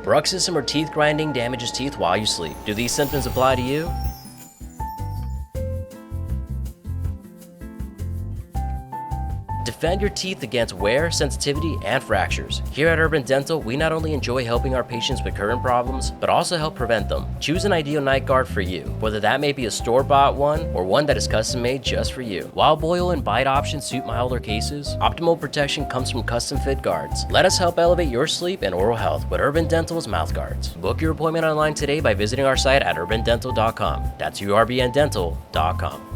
Bruxism or teeth grinding damages teeth while you sleep. Do these symptoms apply to you? Defend your teeth against wear, sensitivity, and fractures. Here at Urban Dental, we not only enjoy helping our patients with current problems, but also help prevent them. Choose an ideal night guard for you, whether that may be a store-bought one or one that is custom-made just for you. While boil and bite options suit milder cases, optimal protection comes from custom-fit guards. Let us help elevate your sleep and oral health with Urban Dental's mouth guards. Book your appointment online today by visiting our site at urbandental.com. That's urbndental.com.